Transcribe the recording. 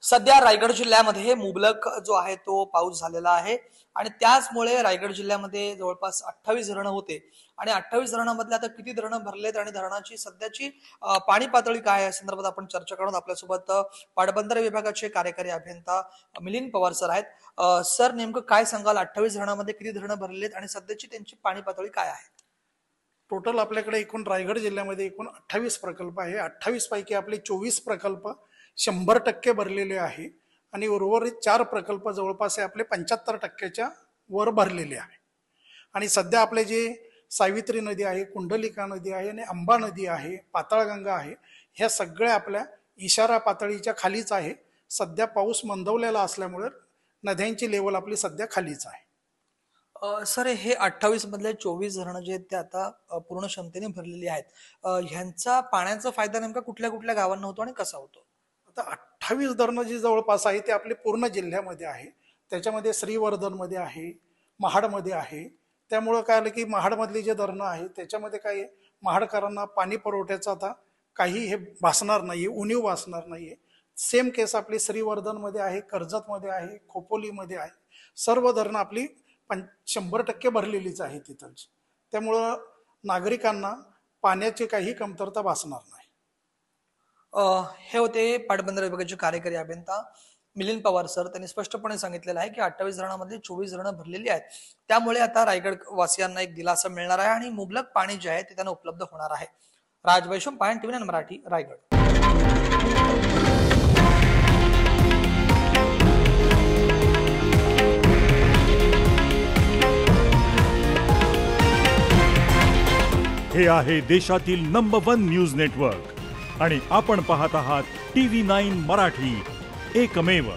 सध्या रायगड जिल्ह्यामध्ये मुबलक जो आहे तो पाऊस झालेला आहे आणि त्याचमुळे रायगड जिल्ह्यामध्ये जवळपास 28 धरणं होते आणि 28 धरणांमधले आता किती धरणं भरलेत आणि धरणाची सध्याची पाणी पातळी काय आहे या संदर्भात आपण चर्चा करून आपल्यासोबत पाटबंधारे विभागाचे कार्यकारी अभियंता मिलिंद पवार सर आहेत. सर, नेमकं काय सांगाल, 28 धरणांमध्ये किती धरणं भरलेत आणि सध्याची त्यांची पाणी पातळी काय आहे? टोटल आपल्याकडे एकूण रायगड जिल्ह्यामध्ये एकूण 28 प्रकल्प आहे. 28 पैकी आपले 24 प्रकल्प 100% भरलेले आहे आणि उर्वरित 4 प्रकल्प जवळपास आपले 75%च्या वर भरलेले आहे. आणि सध्या आपले जे सावित्री नदी आहे, कुंडलिका नदी आहे आणि अंबा नदी आहे, पाताळगंगा आहे, ह्या सगळ्या आपल्या इशारा पातळीच्या खालीच आहे. सध्या पाऊस मंदवलेला असल्यामुळे नद्यांची लेवल आपली सध्या खालीच आहे. सर, हे 28 मधले 24 धरणं जे आहेत ते आता पूर्ण क्षमतेने भरलेली आहेत. ह्यांचा पाण्याचा फायदा नेमका कुठल्या कुठल्या गावांना होतो आणि कसा होतो? आता 28 धरणं जी जवळपास आहे ते आपले पूर्ण जिल्ह्यामध्ये आहे. त्याच्यामध्ये श्रीवर्धनमध्ये आहे, महाडमध्ये आहे. त्यामुळं काय आलं की महाडमधली जे धरणं आहे त्याच्यामध्ये काय आहे, महाडकरांना पाणी पुरवठ्याचा आता काही हे भासणार नाहीये, उणीव भासणार नाहीये. सेम केस आपली श्रीवर्धनमध्ये आहे, कर्जतमध्ये आहे, खोपोलीमध्ये आहे. सर्व धरणं आपली 100% भरलेलीच आहे तिथलची. त्यामुळं नागरिकांना पाण्याची काही कमतरता भासणार नाही. हे होते पाटबंधारे विभागाचे कार्यकारी अभियंता मिलिंद पवार सर. त्यांनी स्पष्टपणे सांगितलेलं आहे की 28 धरणांमध्ये 24 धरणं भरलेली आहेत. त्यामुळे आता रायगड वासियांना एक दिलासा मिळणार आहे आणि मुबलक पाणी जे आहे ते त्यांना उपलब्ध होणार आहे. राज वैश्वम, पायन टीव्ही मराठी, रायगड. हे आहे देशातील नंबर 1 न्यूज नेटवर्क आणि आपण पाहत आहात TV9 मराठी, एकमेव.